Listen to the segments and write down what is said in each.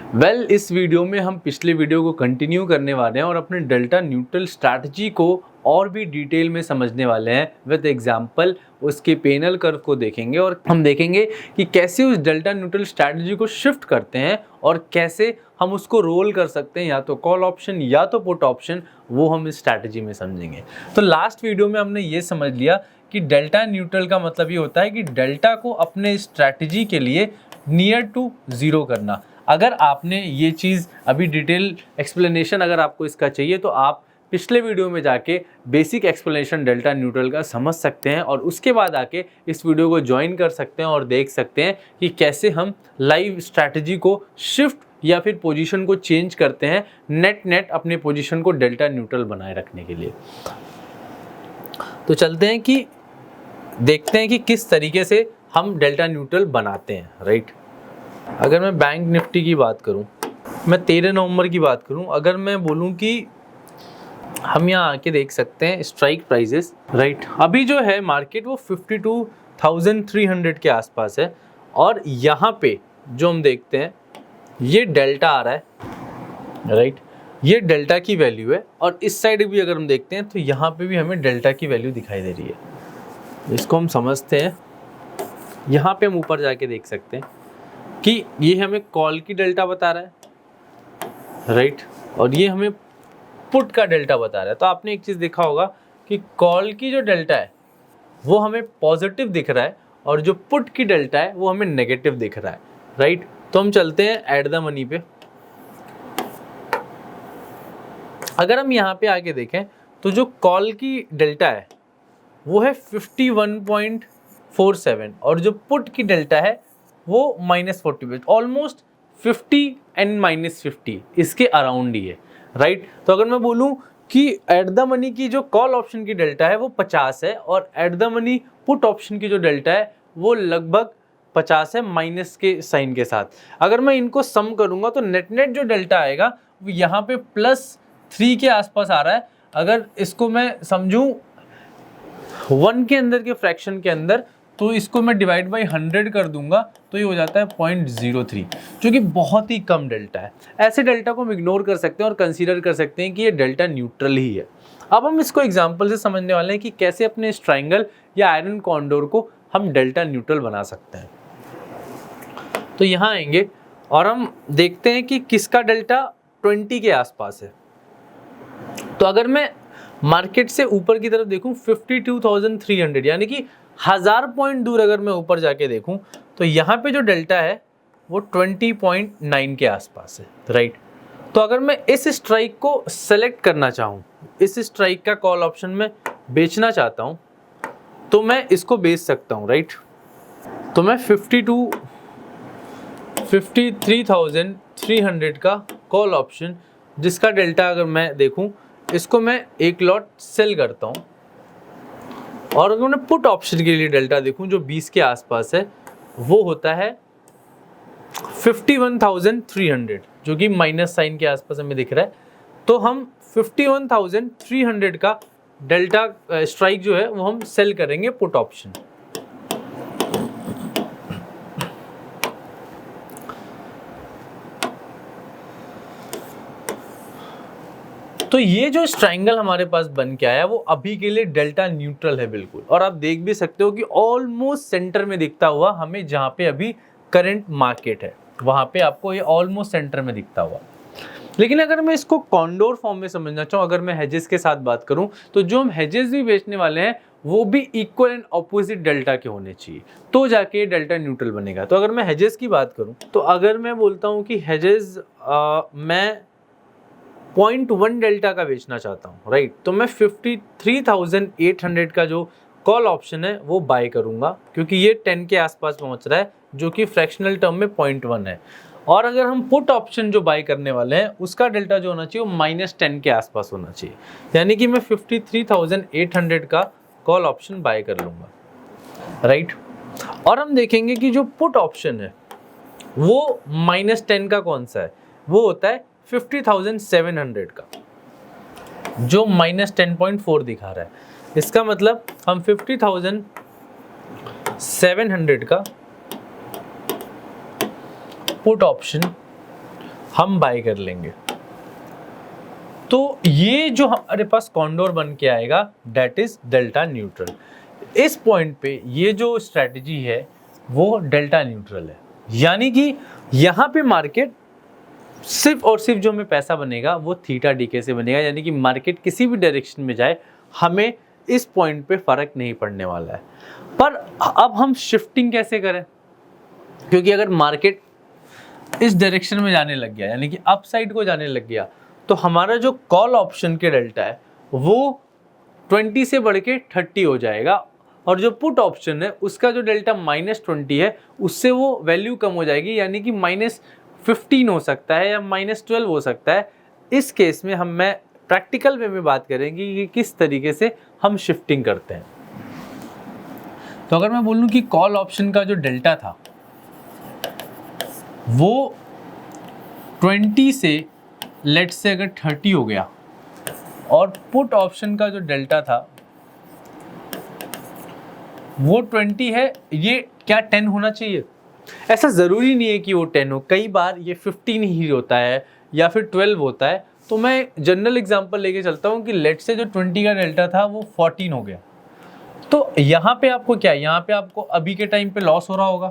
इस वीडियो में हम पिछले वीडियो को कंटिन्यू करने वाले हैं और अपने डेल्टा न्यूट्रल स्ट्रैटेजी को और भी डिटेल में समझने वाले हैं विद एग्जांपल। उसके पेनल कर्व को देखेंगे और हम देखेंगे कि कैसे उस डेल्टा न्यूट्रल स्ट्रैटेजी को शिफ्ट करते हैं और कैसे हम उसको रोल कर सकते हैं, या तो कॉल ऑप्शन या तो पुट ऑप्शन, वो हम इस स्ट्रैटेजी में समझेंगे। तो लास्ट वीडियो में हमने ये समझ लिया कि डेल्टा न्यूट्रल का मतलब ये होता है कि डेल्टा को अपने स्ट्रैटेजी के लिए नियर टू जीरो करना। अगर आपने ये चीज़ अभी डिटेल एक्सप्लेनेशन अगर आपको इसका चाहिए तो आप पिछले वीडियो में जाके बेसिक एक्सप्लेनेशन डेल्टा न्यूट्रल का समझ सकते हैं और उसके बाद आके इस वीडियो को ज्वाइन कर सकते हैं और देख सकते हैं कि कैसे हम लाइव स्ट्रैटेजी को शिफ्ट या फिर पोजीशन को चेंज करते हैं नेट अपने पोजीशन को डेल्टा न्यूट्रल बनाए रखने के लिए। तो चलते हैं कि देखते हैं कि किस तरीके से हम डेल्टा न्यूट्रल बनाते हैं, राइट। अगर मैं बैंक निफ्टी की बात करूं, मैं 13 नवंबर की बात करूं, अगर मैं बोलूं कि हम यहाँ आके देख सकते हैं स्ट्राइक प्राइजेस, राइट। अभी जो है मार्केट वो 52,300 के आसपास है और यहाँ पे जो हम देखते हैं ये डेल्टा आ रहा है, राइट। ये डेल्टा की वैल्यू है और इस साइड भी अगर हम देखते हैं तो यहाँ पे भी हमें डेल्टा की वैल्यू दिखाई दे रही है। इसको हम समझते हैं, यहाँ पे हम ऊपर जाके देख सकते हैं कि ये हमें कॉल की डेल्टा बता रहा है, राइट, और ये हमें पुट का डेल्टा बता रहा है। तो आपने एक चीज़ देखा होगा कि कॉल की जो डेल्टा है वो हमें पॉजिटिव दिख रहा है और जो पुट की डेल्टा है वो हमें नेगेटिव दिख रहा है, राइट। तो हम चलते हैं एट द मनी पे। अगर हम यहाँ पे आके देखें तो जो कॉल की डेल्टा है वो है 51.47 और जो पुट की डेल्टा है वो -40, ऑलमोस्ट 50 एंड -50 इसके अराउंड ही है, राइट। तो अगर मैं बोलूं कि एट द मनी की जो कॉल ऑप्शन की डेल्टा है वो 50 है और at the money put option की जो डेल्टा है वो लगभग 50 है माइनस के साइन के साथ। अगर मैं इनको सम करूंगा तो नेट जो डेल्टा आएगा वो यहाँ पे +3 के आसपास आ रहा है। अगर इसको मैं समझूं 1 के अंदर के फ्रैक्शन के अंदर तो इसको मैं डिवाइड बाई 100 कर दूंगा तो ये हो जाता है 0.03, जो कि बहुत ही कम डेल्टा है। ऐसे डेल्टा को हम इग्नोर कर सकते हैं और कंसीडर कर सकते हैं कि ये डेल्टा न्यूट्रल ही है। अब हम इसको एग्जांपल से समझने वाले हैं कि कैसे अपने इस ट्राइंगल या आयरन कॉन्डोर को हम डेल्टा न्यूट्रल बना सकते हैं। तो यहाँ आएंगे और हम देखते हैं कि किसका डेल्टा 20 के आसपास है। तो अगर मैं मार्केट से ऊपर की तरफ देखूं 52,300 यानी कि 1000 पॉइंट दूर अगर मैं ऊपर जाके देखूं तो यहाँ पे जो डेल्टा है वो 20.9 के आसपास है, राइट। तो अगर मैं इस स्ट्राइक को सेलेक्ट करना चाहूँ, इस स्ट्राइक का कॉल ऑप्शन में बेचना चाहता हूँ तो मैं इसको बेच सकता हूँ, राइट। तो मैं 53,300 का कॉल ऑप्शन जिसका डेल्टा अगर मैं देखूँ इसको मैं एक लॉट सेल करता हूँ और अगर मैं पुट ऑप्शन के लिए डेल्टा देखूं जो 20 के आसपास है वो होता है 51,300 जो कि माइनस साइन के आसपास हमें दिख रहा है। तो हम 51,300 का डेल्टा स्ट्राइक जो है वो हम सेल करेंगे पुट ऑप्शन। तो ये जो ट्रायंगल हमारे पास बन के आया वो अभी के लिए डेल्टा न्यूट्रल है बिल्कुल, और आप देख भी सकते हो कि ऑलमोस्ट सेंटर में दिखता हुआ हमें जहाँ पे अभी करंट मार्केट है वहाँ पे आपको ये ऑलमोस्ट सेंटर में दिखता हुआ। लेकिन अगर मैं इसको कॉन्डोर फॉर्म में समझना चाहूँ, अगर मैं हेजेस के साथ बात करूँ तो जो हम हेजेस भी बेचने वाले हैं वो भी इक्वल एंड ऑपोजिट डेल्टा के होने चाहिए तो जाके डेल्टा न्यूट्रल बनेगा। तो अगर मैं हेजेस की बात करूँ तो अगर मैं बोलता हूँ कि हेजेस मैं 0.1 डेल्टा का बेचना चाहता हूँ, राइट, तो मैं 53,800 का जो कॉल ऑप्शन है वो बाय करूंगा क्योंकि ये 10 के आसपास पहुंच रहा है जो कि फ्रैक्शनल टर्म में 0.1 है। और अगर हम पुट ऑप्शन जो बाय करने वाले हैं उसका डेल्टा जो होना चाहिए वो -10 के आसपास होना चाहिए, यानी कि मैं 53,800 का कॉल ऑप्शन बाय कर लूंगा, राइट। और हम देखेंगे कि जो पुट ऑप्शन है वो -10 का कौन सा है, वो होता है 50,700 का जो -10.4 दिखा रहा है। इसका मतलब हम 50,700 का पुट ऑप्शन हम बाय कर लेंगे। तो ये जो हमारे पास कॉन्डोर बन के आएगा दैट इज डेल्टा न्यूट्रल। इस पॉइंट पे ये जो स्ट्रैटेजी है वो डेल्टा न्यूट्रल है, यानी कि यहाँ पे मार्केट सिर्फ और सिर्फ जो हमें पैसा बनेगा वो थीटा डीके से बनेगा, यानी कि मार्केट किसी भी डायरेक्शन में जाए हमें इस पॉइंट पे फर्क नहीं पड़ने वाला है। पर अब हम शिफ्टिंग कैसे करें, क्योंकि अगर मार्केट इस डायरेक्शन में जाने लग गया यानी कि अप साइड को जाने लग गया तो हमारा जो कॉल ऑप्शन के डेल्टा है वो 20 से बढ़ के 30 हो जाएगा, और जो पुट ऑप्शन है उसका जो डेल्टा -20 है उससे वो वैल्यू कम हो जाएगी, यानी कि -15 हो सकता है या -12 हो सकता है। इस केस में मैं प्रैक्टिकल वे में बात करेंगे कि किस तरीके से हम शिफ्टिंग करते हैं। तो अगर मैं बोलूं कि कॉल ऑप्शन का जो डेल्टा था वो 20 से लेट्स से अगर 30 हो गया, और पुट ऑप्शन का जो डेल्टा था वो 20 है, ये क्या 10 होना चाहिए? ऐसा ज़रूरी नहीं है कि वो 10 हो, कई बार ये 15 ही होता है या फिर 12 होता है। तो मैं जनरल एग्जांपल लेके चलता हूँ कि लेट से जो 20 का डेल्टा था वो 14 हो गया, तो यहाँ पे आपको क्या है, यहाँ पे आपको अभी के टाइम पे लॉस हो रहा होगा,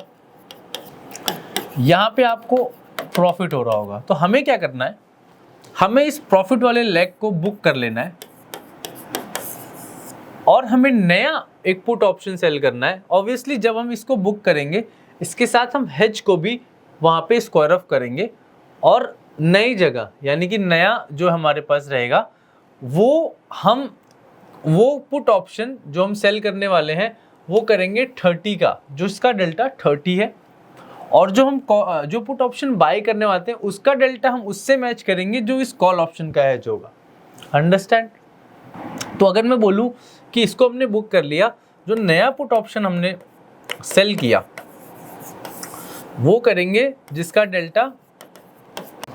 यहाँ पे आपको प्रॉफिट हो रहा होगा। तो हमें क्या करना है, हमें इस प्रॉफिट वाले लेग को बुक कर लेना है और हमें नया एक पुट ऑप्शन सेल करना है। ऑब्वियसली जब हम इसको बुक करेंगे इसके साथ हम हेज को भी वहाँ पे स्क्वायर ऑफ करेंगे, और नई जगह यानी कि नया जो हमारे पास रहेगा वो पुट ऑप्शन जो हम सेल करने वाले हैं वो करेंगे 30 का, जो इसका डेल्टा 30 है, और जो पुट ऑप्शन बाय करने वाले हैं उसका डेल्टा हम उससे मैच करेंगे जो इस कॉल ऑप्शन का हेज होगा। अंडरस्टैंड? तो अगर मैं बोलूं कि इसको हमने बुक कर लिया, जो नया पुट ऑप्शन हमने सेल किया वो करेंगे जिसका डेल्टा,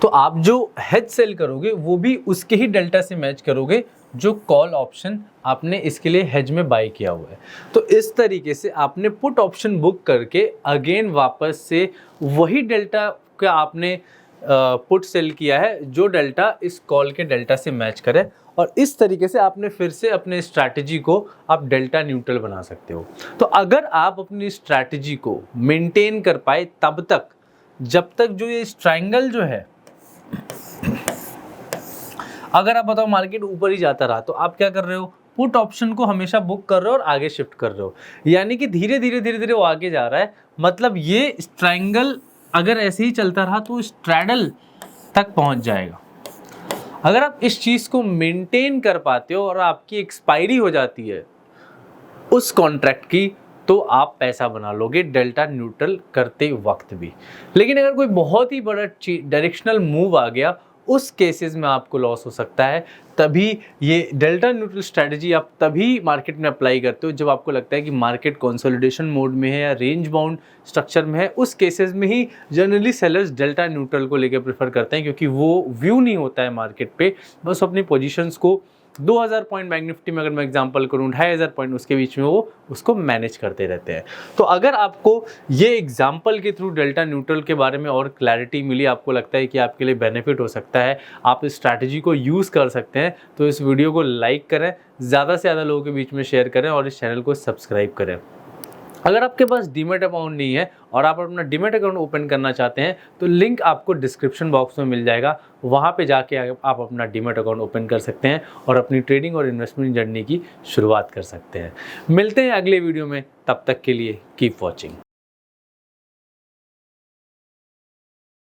तो आप जो हेज सेल करोगे वो भी उसके ही डेल्टा से मैच करोगे जो कॉल ऑप्शन आपने इसके लिए हेज में बाय किया हुआ है। तो इस तरीके से आपने पुट ऑप्शन बुक करके अगेन वापस से वही डेल्टा का आपने पुट सेल किया है जो डेल्टा इस कॉल के डेल्टा से मैच करे, और इस तरीके से आपने फिर से अपने स्ट्रैटेजी को आप डेल्टा न्यूट्रल बना सकते हो। तो अगर आप अपनी स्ट्रैटेजी को मेंटेन कर पाए तब तक, जब तक जो ये ट्रायंगल जो है, अगर आप बताओ मार्केट ऊपर ही जाता रहा तो आप क्या कर रहे हो, पुट ऑप्शन को हमेशा बुक कर रहे हो और आगे शिफ्ट कर रहे हो, यानी कि धीरे धीरे वो आगे जा रहा है। मतलब ये ट्रायंगल अगर ऐसे ही चलता रहा तो स्ट्रैडल तक पहुंच जाएगा। अगर आप इस चीज़ को मेंटेन कर पाते हो और आपकी एक्सपायरी हो जाती है उस कॉन्ट्रैक्ट की, तो आप पैसा बना लोगे डेल्टा न्यूट्रल करते वक्त भी। लेकिन अगर कोई बहुत ही बड़ा डायरेक्शनल मूव आ गया, उस केसेस में आपको लॉस हो सकता है। तभी ये डेल्टा न्यूट्रल स्ट्रैटेजी आप तभी मार्केट में अप्लाई करते हो जब आपको लगता है कि मार्केट कंसोलिडेशन मोड में है या रेंज बाउंड स्ट्रक्चर में है। उस केसेस में ही जनरली सेलर्स डेल्टा न्यूट्रल को लेकर प्रेफर करते हैं, क्योंकि वो व्यू नहीं होता है मार्केट पे, बस अपनी पोजीशंस को 2000 पॉइंट बैंक निफ्टी में अगर मैं एग्जांपल करूं 2500 पॉइंट उसके बीच में वो उसको मैनेज करते रहते हैं। तो अगर आपको ये एग्जांपल के थ्रू डेल्टा न्यूट्रल के बारे में और क्लैरिटी मिली, आपको लगता है कि आपके लिए बेनिफिट हो सकता है, आप इस स्ट्रैटेजी को यूज़ कर सकते हैं, तो इस वीडियो को लाइक करें, ज़्यादा से ज़्यादा लोगों के बीच में शेयर करें और इस चैनल को सब्सक्राइब करें। अगर आपके पास डीमैट अकाउंट नहीं है और आप अपना डीमैट अकाउंट ओपन करना चाहते हैं तो लिंक आपको डिस्क्रिप्शन बॉक्स में मिल जाएगा, वहाँ पे जाके आप अपना डीमैट अकाउंट ओपन कर सकते हैं और अपनी ट्रेडिंग और इन्वेस्टमेंट जर्नी की शुरुआत कर सकते हैं। मिलते हैं अगले वीडियो में, तब तक के लिए कीप वॉचिंग।